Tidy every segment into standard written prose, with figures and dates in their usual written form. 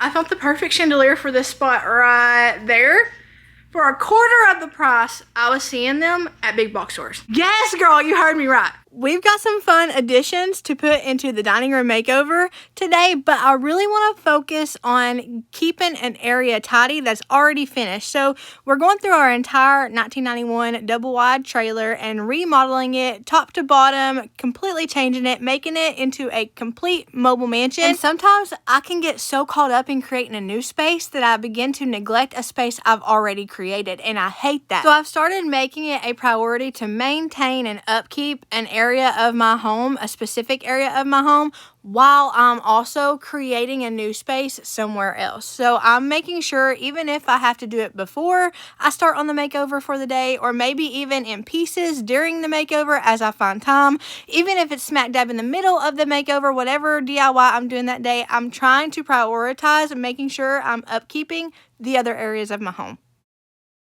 I found the perfect chandelier for this spot right there. For a quarter of the price, I was seeing them at big box stores. Yes, girl, you heard me right. We've got some fun additions to put into the dining room makeover today, but I really want to focus on keeping an area tidy that's already finished. So we're going through our entire 1991 double wide trailer and remodeling it top to bottom, completely changing it, making it into a complete mobile mansion. And sometimes I can get so caught up in creating a new space that I begin to neglect a space I've already created, and I hate that. So I've started making it a priority to maintain and upkeep an area of my home, a specific area of my home, while I'm also creating a new space somewhere else. So I'm making sure, even if I have to do it before I start on the makeover for the day, or maybe even in pieces during the makeover as I find time, even if it's smack dab in the middle of the makeover, whatever DIY I'm doing that day, I'm trying to prioritize making sure I'm upkeeping the other areas of my home.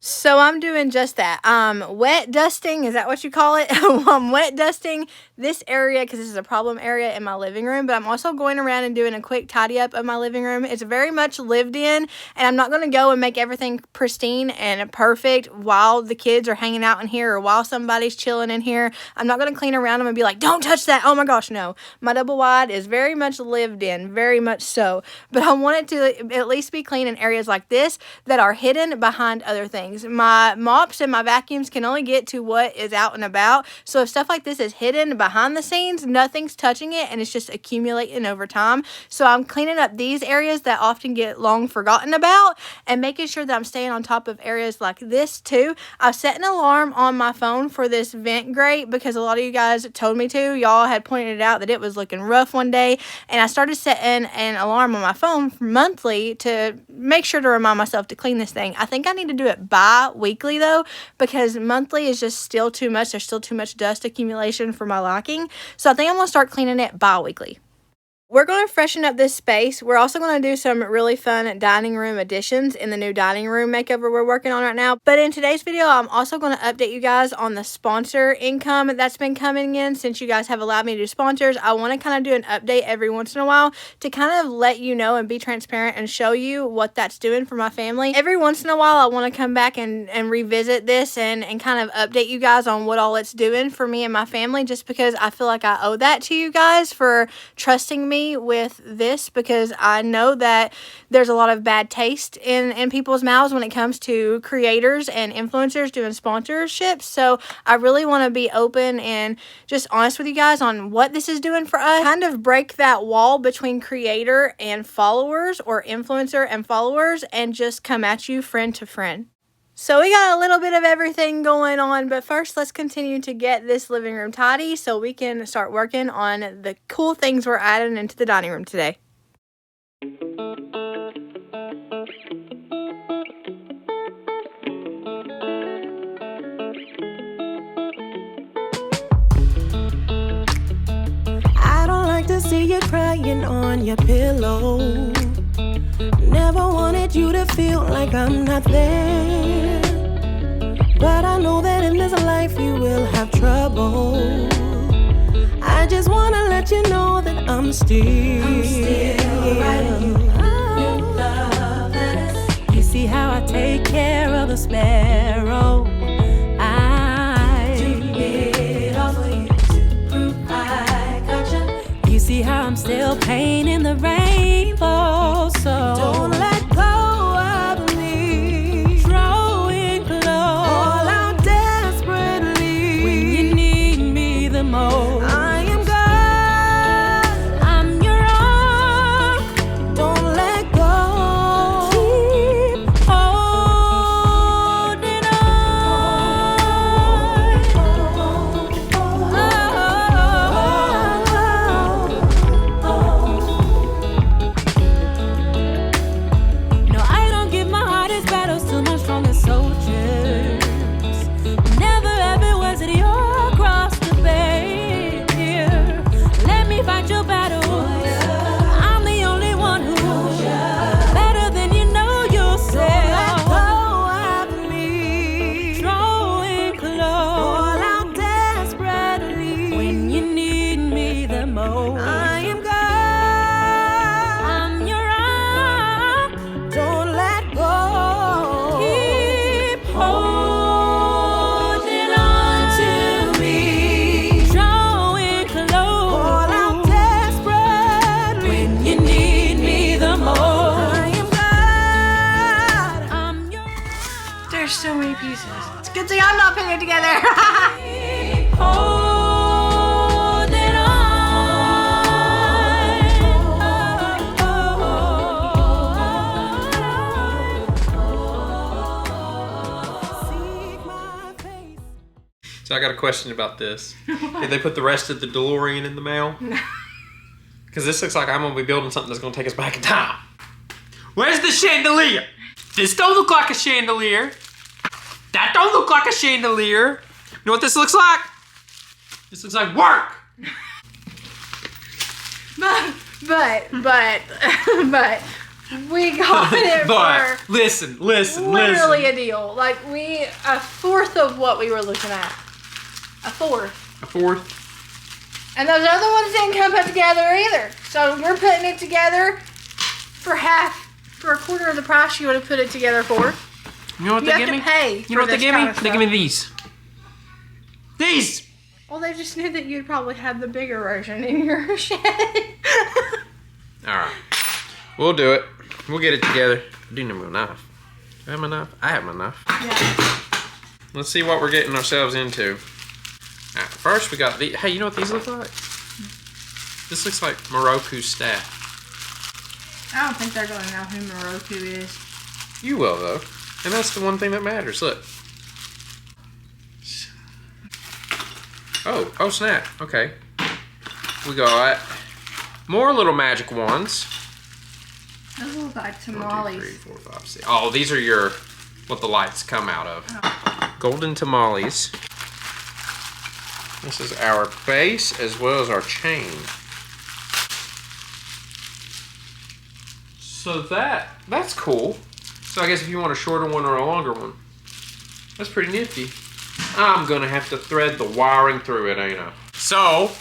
So I'm doing just that. Wet dusting, is that what you call it? I'm wet dusting this area because this is a problem area in my living room, but I'm also going around and doing a quick tidy up of my living room. It's very much lived in, and I'm not going to go and make everything pristine and perfect while the kids are hanging out in here or while somebody's chilling in here. I'm not going to clean around them and be like, don't touch that. Oh my gosh, no. My double wide is very much lived in, very much so, but I want it to at least be clean in areas like this that are hidden behind other things. My mops and my vacuums can only get to what is out and about. So if stuff like this is hidden behind the scenes, nothing's touching it and it's just accumulating over time. So I'm cleaning up these areas that often get long forgotten about and making sure that I'm staying on top of areas like this too. I've set an alarm on my phone for this vent grate because a lot of you guys told me to. Y'all had pointed out that it was looking rough one day, and I started setting an alarm on my phone monthly to make sure to remind myself to clean this thing. I think I need to do it bi-weekly though, because monthly is just still too much. There's still too much dust accumulation for my liking. So I think I'm going to start cleaning it bi-weekly. We're going to freshen up this space. We're also going to do some really fun dining room additions in the new dining room makeover we're working on right now. But in today's video, I'm also going to update you guys on the sponsor income that's been coming in since you guys have allowed me to do sponsors. I want to kind of do an update every once in a while to kind of let you know and be transparent and show you what that's doing for my family. Every once in a while, I want to come back and revisit this and kind of update you guys on what all it's doing for me and my family, just because I feel like I owe that to you guys for trusting me with this, because I know that there's a lot of bad taste in people's mouths when it comes to creators and influencers doing sponsorships. So I really want to be open and just honest with you guys on what this is doing for us. Kind of break that wall between creator and followers, or influencer and followers, and just come at you friend to friend. So we got a little bit of everything going on, but first let's continue to get this living room tidy so we can start working on the cool things we're adding into the dining room today. I don't like to see you crying on your pillow. Never wanted you to feel like I'm not there, but I know that in this life you will have trouble. I just wanna let you know that I'm still writing you new love letters. You see how I take care of the sparrow. I do it all for you to prove I gotcha. You see how I'm still painting the rainbow. So don't let go of me. Drawing close, all out desperately when you need me the most. I am God, I'm your rock. Don't let go. Keep holding on. pieces. It's a good thing I'm not putting it together. Holding So I got a question about this. Did they put the rest of the DeLorean in the mail? No. Because this looks like I'm going to be building something that's going to take us back in time. Where's the chandelier? This don't look like a chandelier. That don't look like a chandelier. You know what this looks like? This looks like work. But we got it But for listen. literally a deal. Like a fourth of what we were looking at. A fourth. A fourth. And those other ones didn't come put together either. So we're putting it together for a quarter of the price you would have put it together for. You know what You they have give to me? pay. You know what they give me? They They give me these. These. Well, they just knew that you'd probably have the bigger version in your shed. All right. We'll do it. We'll get it together. I do need my knife. Do I have my knife? I have my knife. Yeah. Let's see what we're getting ourselves into. All right, first we got the. Hey, you know what these look like? This looks like Moroku's staff. I don't think they're going to know who Moroku is. You will though, and that's the one thing that matters. Look. Oh snap. Okay. We got more little magic wands. Those look like 1, tamales. 2, 3, 4, 5, 6. Oh, these are your what the lights come out of. Oh. Golden tamales. This is our base as well as our chain. So that's cool. So I guess if you want a shorter one or a longer one, that's pretty nifty. I'm gonna have to thread the wiring through it, ain't I? So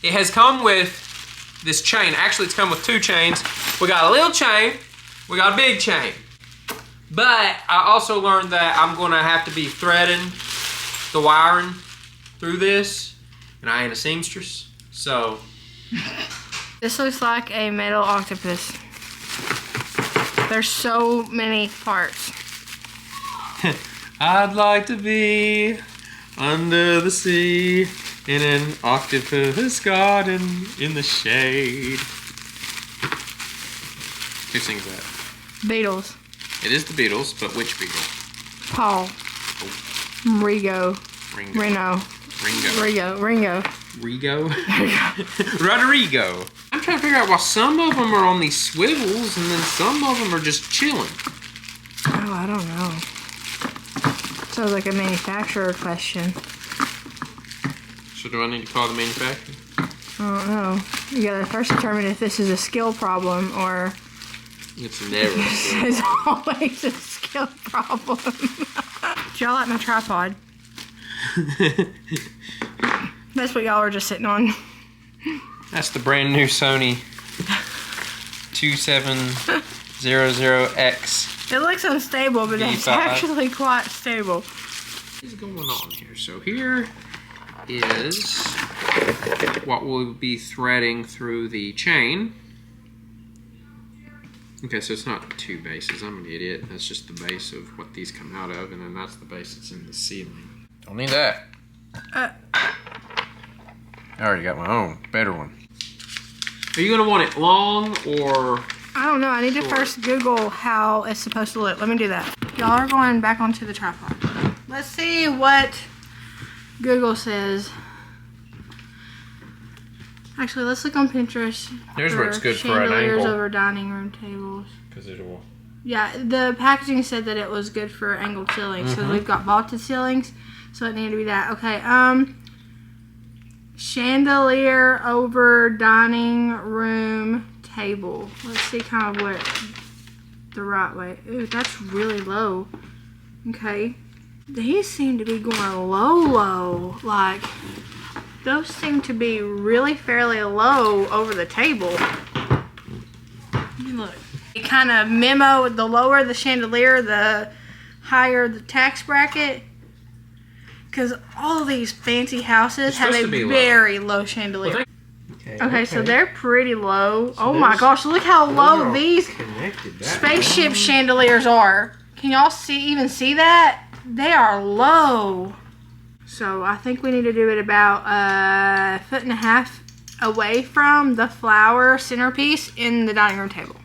it has come with this chain. Actually, it's come with 2 chains. We got a little chain, we got a big chain. But I also learned that I'm gonna have to be threading the wiring through this, and I ain't a seamstress, so. This looks like a metal octopus. There's so many parts. I'd like to be under the sea in an octopus garden in the shade. Who sings that? Beatles. It is the Beatles, but which Beatle? Paul. Rigo. Ringo. Reno. Ringo. Ringo. Rigo? Rodrigo. I'm trying to figure out why some of them are on these swivels and then some of them are just chilling. Oh, I don't know. Sounds like a manufacturer question. So do I need to call the manufacturer? I don't know. You gotta first determine if this is a skill problem or It's never. it's always a skill problem. Do y'all like my tripod? That's what y'all are just sitting on. That's the brand new Sony 2700X. It looks unstable, but it's V5. actually quite stable. What is going on here? So here is what we'll be threading through the chain. Okay, so it's not 2 bases. I'm an idiot. That's just the base of what these come out of, and then that's the base that's in the ceiling. Don't need that. I already got my own, better one. Are you gonna want it long or? I don't know. I need to first Google how it's supposed to look. Let me do that. Y'all are going back onto the tripod. Let's see what Google says. Actually, let's look on Pinterest. Here's where it's good for an chandeliers angle. over dining room tables. Because it'll. Yeah, the packaging said that it was good for angled ceilings. So we've got vaulted ceilings, so it needed to be that. Okay, chandelier over dining room table. Let's see kind of what the right way. Ooh, that's really low. Okay. These seem to be going low. Like, those seem to be really fairly low over the table. Look. It kind of memo, the lower the chandelier, the higher the tax bracket. Because all of these fancy houses have a very low chandelier. Okay, so they're pretty low. Oh my gosh, look how low these spaceship chandeliers are. Can y'all even see that? they are low. So I think we need to do it about 1.5 feet away from the flower centerpiece in the dining room table.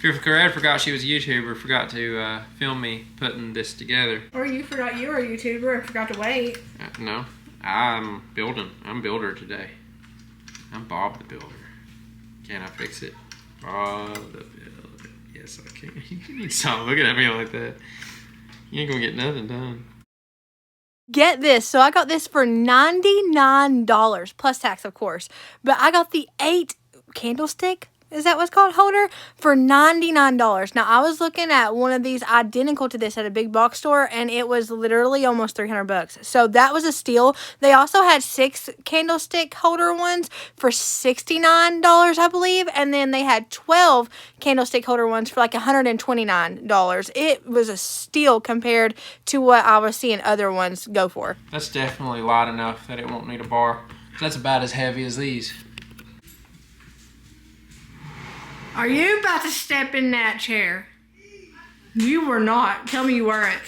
Fearfully Created forgot she was a YouTuber, forgot to film me putting this together. Or you forgot you were a YouTuber and forgot to wait. No, I'm building. I'm builder today. I'm Bob the Builder. Can I fix it? Bob the Builder. Yes, I can. You need to stop looking at me like that. You ain't gonna get nothing done. Get this. So I got this for $99 plus tax, of course. But I got the 8 candlestick, is that what's called, holder, for $99. Now, I was looking at one of these identical to this at a big box store, and it was literally almost $300. So that was a steal. They also had 6 candlestick holder ones for $69, I believe, and then they had 12 candlestick holder ones for like $129. It was a steal compared to what I was seeing other ones go for. That's definitely light enough that it won't need a bar. That's about as heavy as these. Are you about to step in that chair? You were not. Tell me you weren't.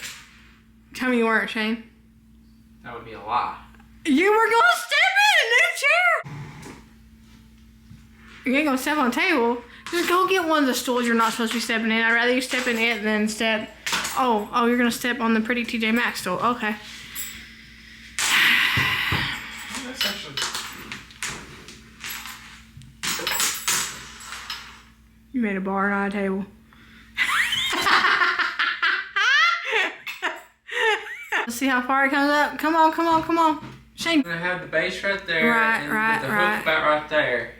Tell me you weren't, Shane. That would be a lie. You were going to step in a new chair. You ain't going to step on the table. Just go get one of the stools you're not supposed to be stepping in. I'd rather you step in it than step... Oh, you're going to step on the pretty TJ Maxx stool. Okay. That's actually... You made a bar, not a table. Let's see how far it comes up. Come on, come on, come on. Shane. I'm gonna have the base right there. Right, and right, the hook right. about right there.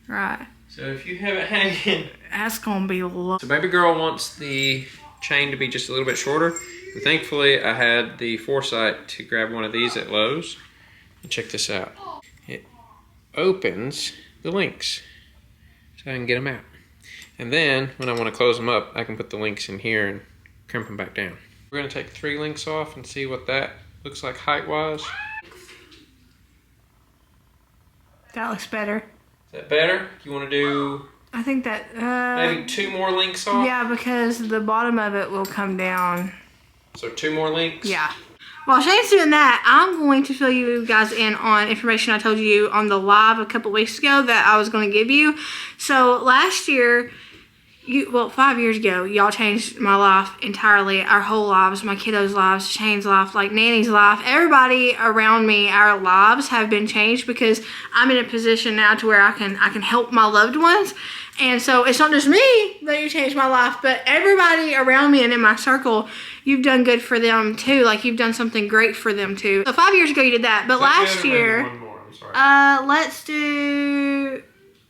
Right. So if you have it hanging. That's gonna be low. So baby girl wants the chain to be just a little bit shorter. And thankfully, I had the foresight to grab one of these at Lowe's. And check this out. It opens the links so I can get them out. And then, when I want to close them up, I can put the links in here and crimp them back down. We're going to take 3 links off and see what that looks like height-wise. That looks better. Is that better? You want to do I think that... maybe 2 more links off? Yeah, because the bottom of it will come down. So 2 more links? Yeah. While Shane's doing that, I'm going to fill you guys in on information I told you on the live a couple weeks ago that I was going to give you. So last year... 5 years ago, y'all changed my life entirely. Our whole lives, my kiddos' lives, Shane's life, like Nanny's life. Everybody around me, our lives have been changed because I'm in a position now to where I can help my loved ones. And so it's not just me that you changed my life, but everybody around me and in my circle, you've done good for them too. Like you've done something great for them too. So 5 years ago you did that, but last year, one more. I'm sorry. let's do.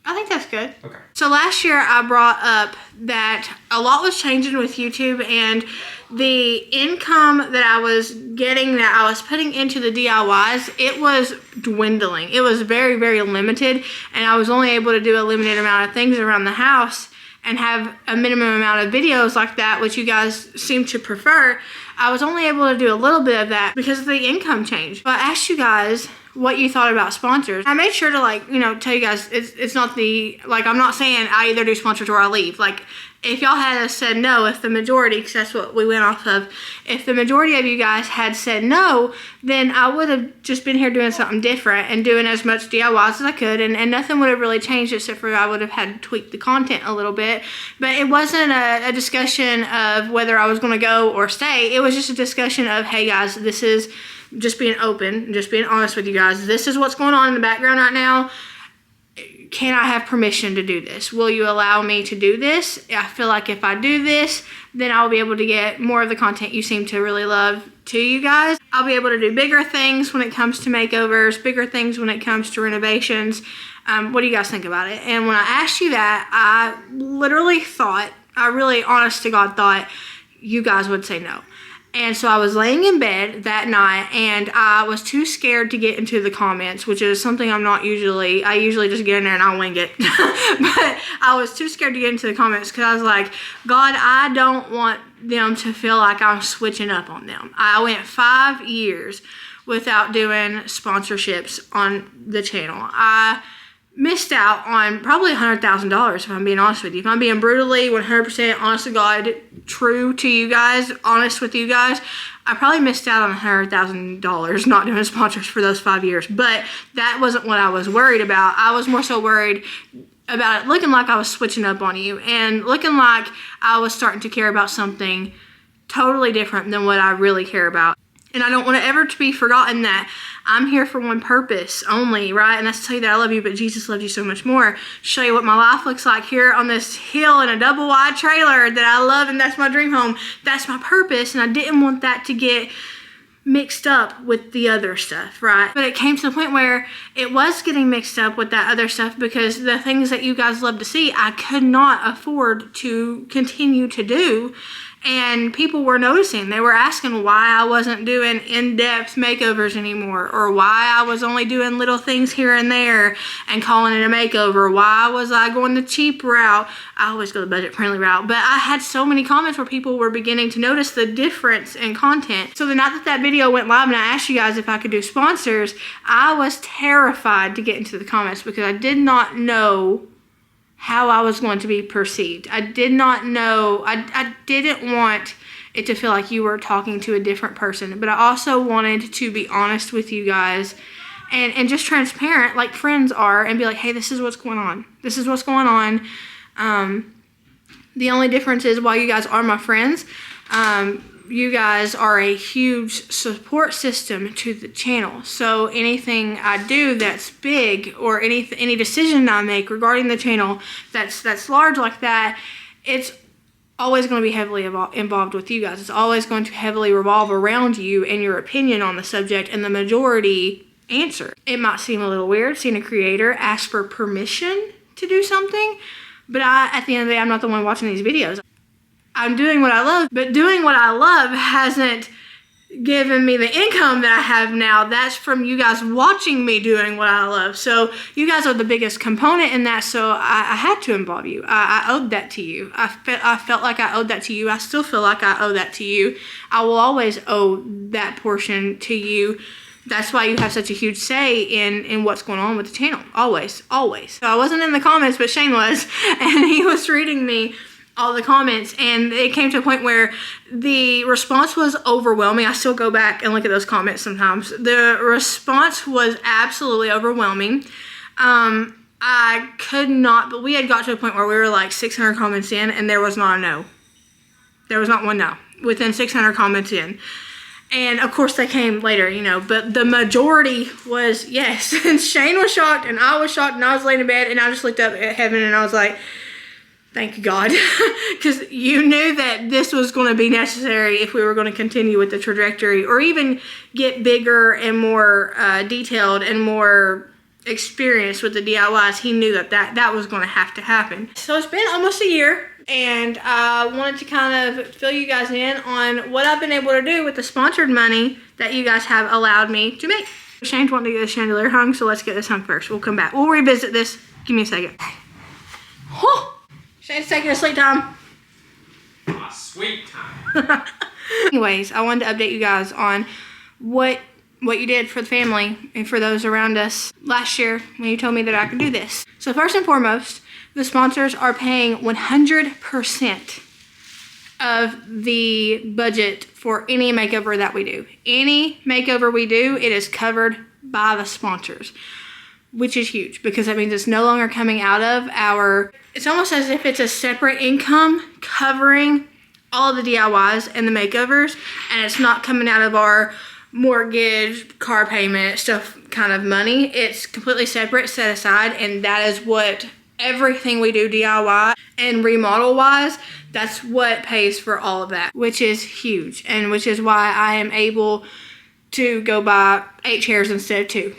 I think that's good. Okay. So last year I brought up that a lot was changing with YouTube and the income that I was getting that I was putting into the DIYs, it was dwindling. It was very, very limited and I was only able to do a limited amount of things around the house and have a minimum amount of videos like that, which you guys seem to prefer. I was only able to do a little bit of that because of the income change. So I asked you guys what you thought about sponsors. I made sure to tell you guys it's not I'm not saying I either do sponsors or I leave. Like if y'all had said no, if the majority, because that's what we went off of, if the majority of you guys had said no, then I would have just been here doing something different and doing as much DIYs as I could and nothing would have really changed except for I would have had to tweak the content a little bit. But it wasn't a discussion of whether I was going to go or stay. It was just a discussion of, hey guys, this is just being open, just being honest with you guys. This is what's going on in the background right now. Can I have permission to do this? Will you allow me to do this? I feel like if I do this, then I'll be able to get more of the content you seem to really love to you guys. I'll be able to do bigger things when it comes to makeovers, bigger things when it comes to renovations. What do you guys think about it? And when I asked you that, I literally thought, I really honest to God thought you guys would say no. And so I was laying in bed that night and I was too scared to get into the comments, which is something I usually just get in there and I wing it. But I was too scared to get into the comments because I was like, God, I don't want them to feel like I'm switching up on them. I went 5 years without doing sponsorships on the channel. I missed out on probably $100,000 if I'm being honest with you. If I'm being brutally 100% honest to God, true to you guys, honest with you guys, I probably missed out on $100,000 not doing sponsors for those 5 years. But that wasn't what I was worried about. I was more so worried about it looking like I was switching up on you and looking like I was starting to care about something totally different than what I really care about. And I don't want it ever to be forgotten that I'm here for one purpose only, right? And that's to tell you that I love you, but Jesus loves you so much more. Show you what my life looks like here on this hill in a double wide trailer that I love, and that's my dream home. That's my purpose, and I didn't want that to get mixed up with the other stuff, right? But it came to the point where it was getting mixed up with that other stuff because the things that you guys love to see, I could not afford to continue to do. And people were noticing. They were asking why I wasn't doing in-depth makeovers anymore, or why I was only doing little things here and there and calling it a makeover. Why was I going the cheap route? I always go the budget-friendly route. But I had so many comments where people were beginning to notice the difference in content. So the night that that video went live and I asked you guys if I could do sponsors, I was terrified to get into the comments because I did not know how I was going to be perceived. I did not know, I didn't want it to feel like you were talking to a different person, but I also wanted to be honest with you guys and just transparent like friends are and be like, hey, this is what's going on. This is what's going on. The only difference is while you guys are my friends, you guys are a huge support system to the channel. So anything I do that's big or any decision I make regarding the channel that's large like that, it's always going to be heavily involved with you guys. It's always going to heavily revolve around you and your opinion on the subject and the majority answer. It might seem a little weird seeing a creator ask for permission to do something, but at the end of the day, I'm not the one watching these videos. I'm doing what I love, but doing what I love hasn't given me the income that I have now. That's from you guys watching me doing what I love. So you guys are the biggest component in that, so I had to involve you. I owed that to you. I felt like I owed that to you. I still feel like I owe that to you. I will always owe that portion to you. That's why you have such a huge say in what's going on with the channel. Always, always. So I wasn't in the comments, but Shane was, and he was reading me all the comments, and it came to a point where the response was overwhelming. I still go back and look at those comments sometimes. The response was absolutely overwhelming. I could not, but we had got to a point where we were like 600 comments in, and there was not a no. There was not one no within 600 comments in. And of course they came later, you know, but the majority was yes. And Shane was shocked, and I was shocked, and I was laying in bed, and I just looked up at heaven, and I was like, thank you, God, because you knew that this was going to be necessary if we were going to continue with the trajectory or even get bigger and more detailed and more experienced with the DIYs. He knew that was going to have to happen. So it's been almost a year, and I wanted to kind of fill you guys in on what I've been able to do with the sponsored money that you guys have allowed me to make. Shane's wanting to get the chandelier hung, so let's get this hung first. We'll come back. We'll revisit this. Give me a second. Oh! Shane's taking a sleep time. A sweet time. Anyways, I wanted to update you guys on what you did for the family and for those around us last year when you told me that I could do this. So first and foremost, the sponsors are paying 100% of the budget for any makeover that we do. Any makeover we do, it is covered by the sponsors, which is huge because that means it's no longer coming out of our, it's almost as if it's a separate income covering all of the DIYs and the makeovers, and it's not coming out of our mortgage, car payment, stuff kind of money. It's completely separate, set aside, and that is what everything we do DIY and remodel wise, that's what pays for all of that, which is huge, and which is why I am able to go buy 8 chairs instead of 2.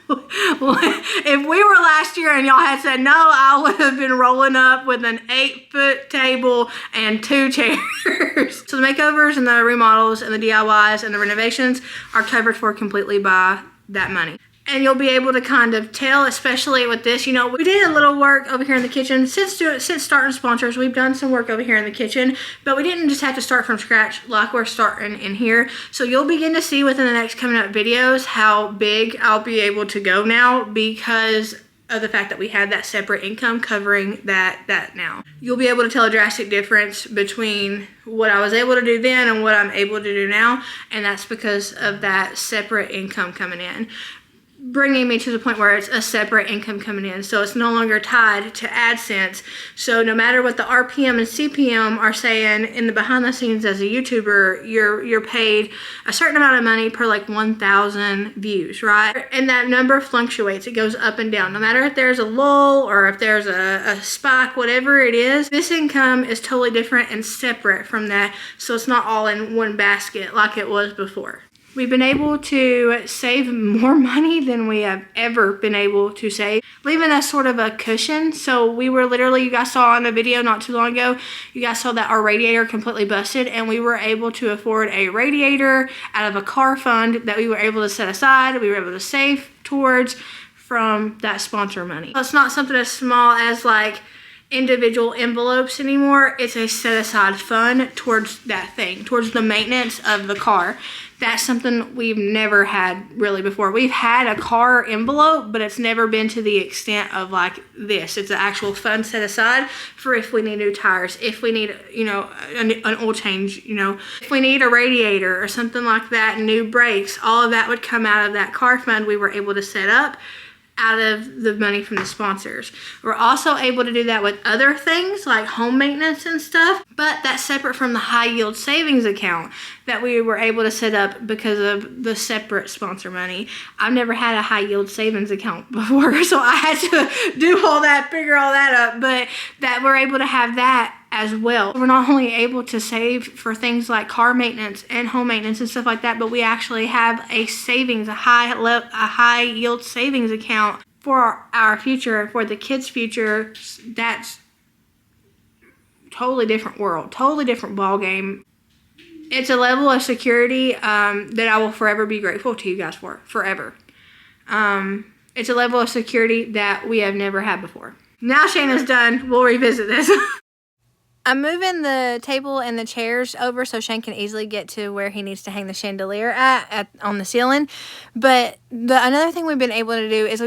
If we were last year and y'all had said no, I would have been rolling up with an 8-foot table and 2 chairs. So the makeovers and the remodels and the DIYs and the renovations are covered for completely by that money. And you'll be able to kind of tell, especially with this, you know, we did a little work over here in the kitchen. Since starting sponsors, we've done some work over here in the kitchen, but we didn't just have to start from scratch like we're starting in here. So you'll begin to see within the next coming up videos how big I'll be able to go now, because of the fact that we had that separate income covering that now. You'll be able to tell a drastic difference between what I was able to do then and what I'm able to do now, and that's because of that separate income coming in, bringing me to the point where it's a separate income coming in. So it's no longer tied to AdSense. So no matter what the RPM and CPM are saying in the behind the scenes as a YouTuber, you're paid a certain amount of money per like 1,000 views, right? And that number fluctuates. It goes up and down. No matter if there's a lull or if there's a spike, whatever it is, this income is totally different and separate from that. So it's not all in one basket like it was before. We've been able to save more money than we have ever been able to save, leaving us sort of a cushion. So we were literally, you guys saw on a video not too long ago, you guys saw that our radiator completely busted, and we were able to afford a radiator out of a car fund that we were able to set aside, we were able to save towards from that sponsor money. So it's not something as small as like individual envelopes anymore. It's a set aside fund towards that thing, towards the maintenance of the car. That's something we've never had really before. We've had a car envelope, but it's never been to the extent of like this. It's an actual fund set aside for if we need new tires, if we need, you know, an oil change, you know, if we need a radiator or something like that, new brakes, all of that would come out of that car fund we were able to set up out of the money from the sponsors. We're also able to do that with other things like home maintenance and stuff, but that's separate from the high yield savings account that we were able to set up because of the separate sponsor money. I've never had a high yield savings account before, so I had to do all that, figure all that up, but that we're able to have that as well. We're not only able to save for things like car maintenance and home maintenance and stuff like that, but we actually have a savings, a high yield savings account for our future, for the kids' future. That's totally different world, totally different ball game. It's a level of security that I will forever be grateful to you guys for, forever. It's a level of security that we have never had before. Now Shayna's done, we'll revisit this. I'm moving the table and the chairs over so Shane can easily get to where he needs to hang the chandelier on the ceiling. But another thing we've been able to do is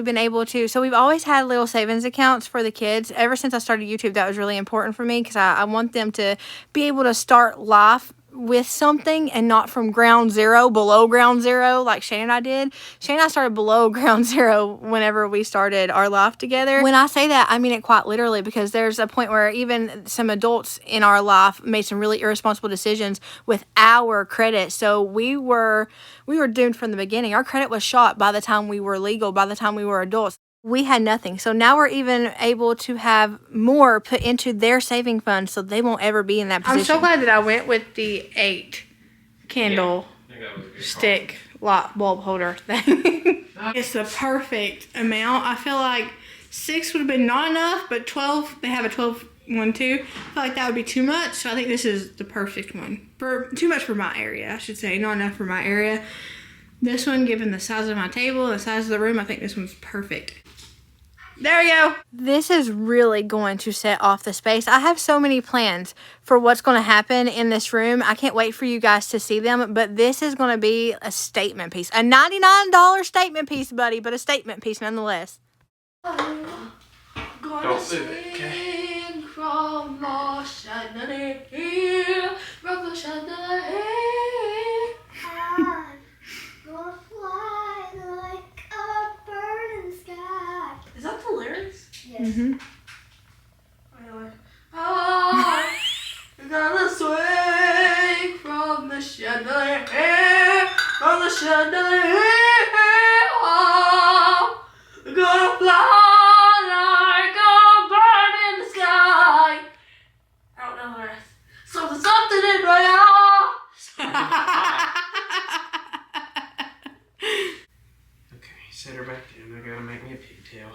so we've always had little savings accounts for the kids. Ever since I started YouTube, that was really important for me because I want them to be able to start life with something and not from ground zero, below ground zero, like Shane and I did. Shane and I started below ground zero whenever we started our life together. When I say that, I mean it quite literally, because there's a point where even some adults in our life made some really irresponsible decisions with our credit. So we were doomed from the beginning. Our credit was shot by the time we were legal, by the time we were adults. We had nothing. So now we're even able to have more put into their saving fund so they won't ever be in that position. I'm so glad that I went with the 8 candle stick light bulb holder thing. It's the perfect amount. I feel like 6 would have been not enough, but 12, they have a 12 one too. I feel like that would be too much. So I think this is the perfect one. Too much for my area, I should say. Not enough for my area. This one, given the size of my table and the size of the room, I think this one's perfect. There we go. This is really going to set off the space. I have so many plans for what's going to happen in this room. I can't wait for you guys to see them, but this is going to be a statement piece. A $99 statement piece, buddy, but a statement piece nonetheless. Don't move it, okay? From the chandelier, from the chandelier. Gonna fly like a bird in the sky. Is that the lyrics? Yes. Mm-hmm. We're gonna swing from the chandelier, from the chandelier. We're gonna fly like a bird in the sky. I don't know the rest. Something in my eyes. Okay, set her back down. I gotta make me a pigtail.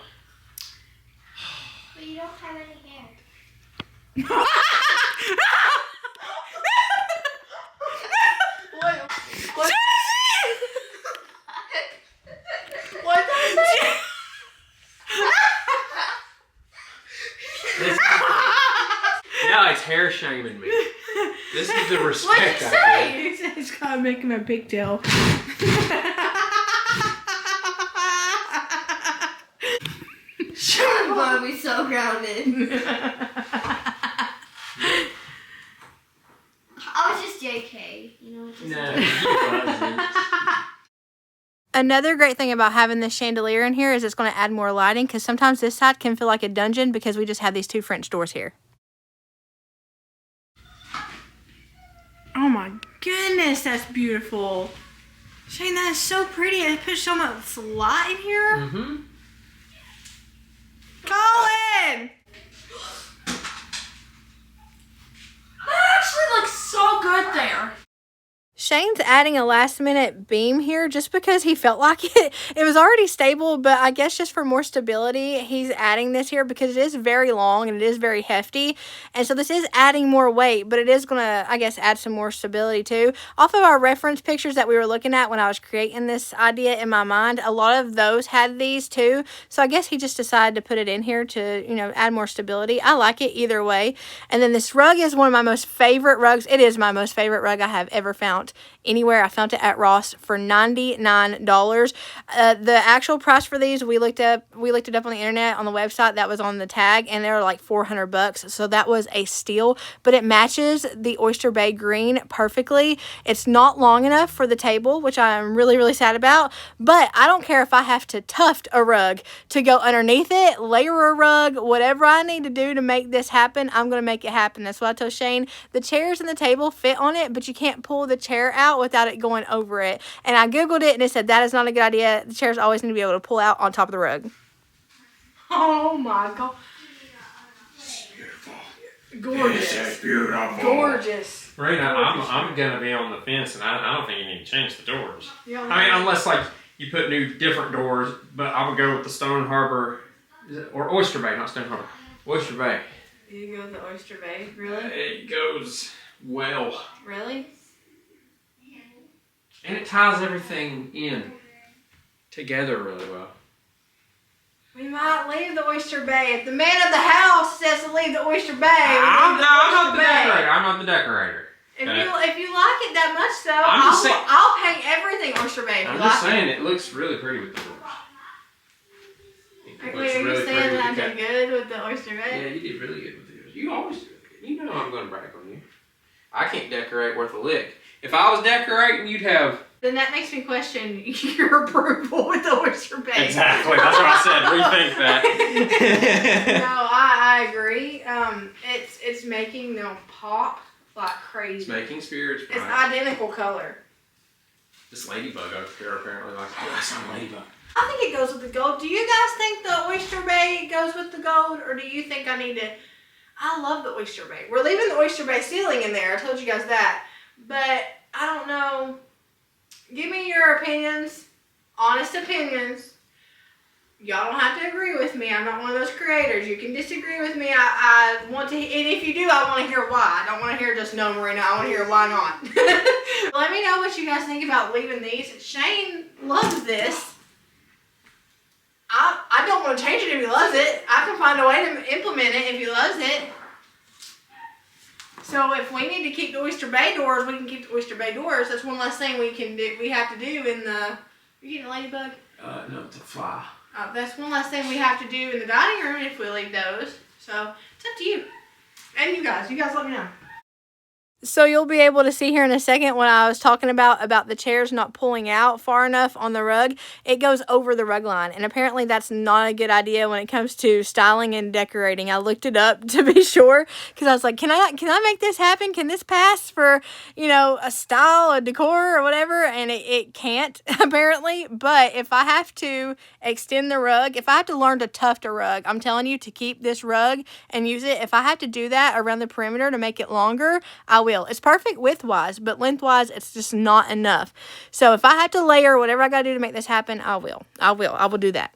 But you don't have any hair. What? What did I say? Now it's hair shaming me. This is the respect I get. It's gotta make him a pigtail. I was just JK, you know. Just No, it wasn't. Another great thing about having this chandelier in here is it's going to add more lighting, because sometimes this side can feel like a dungeon because we just have these two French doors here. Oh my goodness, that's beautiful. Shane, that is so pretty. It puts so much light in here. Mm-hmm. Colin! That actually looks so good there. Shane's adding a last minute beam here just because he felt like it. It was already stable, but I guess just for more stability, he's adding this here because it is very long and it is very hefty. And so this is adding more weight, but it is going to, I guess, add some more stability too. Off of our reference pictures that we were looking at when I was creating this idea in my mind, a lot of those had these too. So I guess he just decided to put it in here to, you know, add more stability. I like it either way. And then this rug is one of my most favorite rugs. It is my most favorite rug I have ever found anywhere. I found it at Ross for $99. The actual price for these, we looked it up on the internet on the website that was on the tag, and they were like $400. So that was a steal, but it matches the Oyster Bay green perfectly. It's not long enough for the table, which I'm really, really sad about, but I don't care if I have to tuft a rug to go underneath it, layer a rug, whatever I need to do to make this happen, I'm going to make it happen. That's what I told Shane. The chairs and the table fit on it, but you can't pull the chair out without it going over it. And I googled it and it said that is not a good idea. The chairs always need to be able to pull out on top of the rug. Oh my god. Gorgeous. This is beautiful. Gorgeous. Marina, I'm gonna be on the fence, and I don't think you need to change the doors. Yeah, I mean, unless like you put new different doors, but I would go with the Stone Harbor, or Oyster Bay, not Stone Harbor. Oyster Bay. You go with the Oyster Bay? Really? It goes well. Really? And it ties everything in together really well. We might leave the Oyster Bay. If the man of the house says to leave the Oyster Bay, I'm leave not the Oyster Bay. decorator. I'm not the decorator. If Okay. you like it that much though, I'm just saying- I'll paint everything Oyster Bay if I'm you just like saying it looks really pretty with the doors. it. It Wait, looks are you really saying pretty that I with the did good with the Oyster Yeah, Bay? you did really good with the doors. You always do really good. You know I'm going to brag on you. I can't decorate worth a lick. If I was decorating, you'd have... Then that makes me question your approval with the Oyster Bay. Exactly. That's what I said. Rethink that. No, I agree. It's making them pop like crazy. It's making spirits It's bright. identical color. This ladybug up there apparently likes oh, that's not a ladybug. I think it goes with the gold. Do you guys think the Oyster Bay goes with the gold, or do you think I need to? I love the Oyster Bay. We're leaving the Oyster Bay ceiling in there. I told you guys that, but I don't know. Give me your opinions, honest opinions. Y'all don't have to agree with me. I'm not one of those creators. You can disagree with me. I want to, and if you do, I want to hear why. I don't want to hear just no, Marina. I want to hear why not. Let me know what you guys think about leaving these. Shane loves this. I don't want to change it if he loves it. I can find a way to implement it if he loves it. So if we need to keep the Oyster Bay doors, we can keep the Oyster Bay doors. That's one less thing we can do. We have to do in the. You getting a ladybug? No, it's a fly. That's one less thing we have to do in the dining room if we leave those. So it's up to you. And you guys let me know. So you'll be able to see here in a second when I was talking about the chairs not pulling out far enough on the rug. It goes over the rug line, and apparently that's not a good idea when it comes to styling and decorating. I looked it up to be sure because I was like, can I make this happen? Can this pass for, you know, a style, a decor, or whatever? And it can't apparently. But if I have to extend the rug, if I have to learn to tuft a rug, I'm telling you, to keep this rug and use it, if I have to do that around the perimeter to make it longer, I will. It's perfect width-wise, but length-wise, it's just not enough. So if I have to layer whatever I got to do to make this happen, I will do that.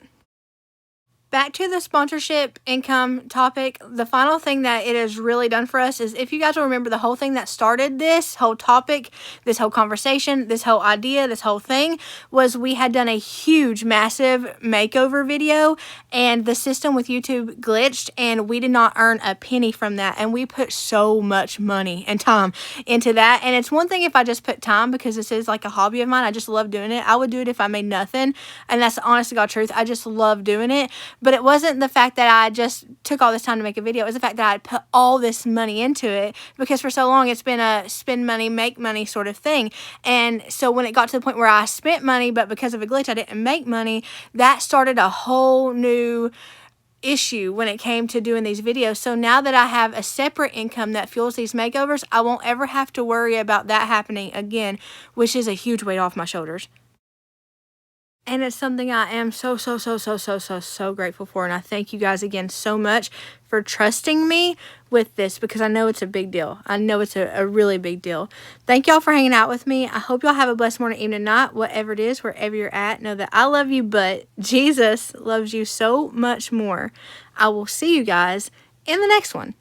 Back to the sponsorship income topic, the final thing that it has really done for us is, if you guys will remember, the whole thing that started this whole topic, this whole conversation, this whole idea, this whole thing, was we had done a huge, massive makeover video, and the system with YouTube glitched, and we did not earn a penny from that, and we put so much money and time into that. And it's one thing if I just put time, because this is like a hobby of mine. I just love doing it. I would do it if I made nothing, and that's the honest to God truth. I just love doing it. But it wasn't the fact that I just took all this time to make a video. It was the fact that I put all this money into it, because for so long it's been a spend money, make money sort of thing. And so when it got to the point where I spent money, but because of a glitch I didn't make money, that started a whole new issue when it came to doing these videos. So now that I have a separate income that fuels these makeovers, I won't ever have to worry about that happening again, which is a huge weight off my shoulders. And it's something I am so grateful for. And I thank you guys again so much for trusting me with this, because I know it's a big deal. I know it's a really big deal. Thank y'all for hanging out with me. I hope y'all have a blessed morning, evening, night, whatever it is, wherever you're at. Know that I love you, but Jesus loves you so much more. I will see you guys in the next one.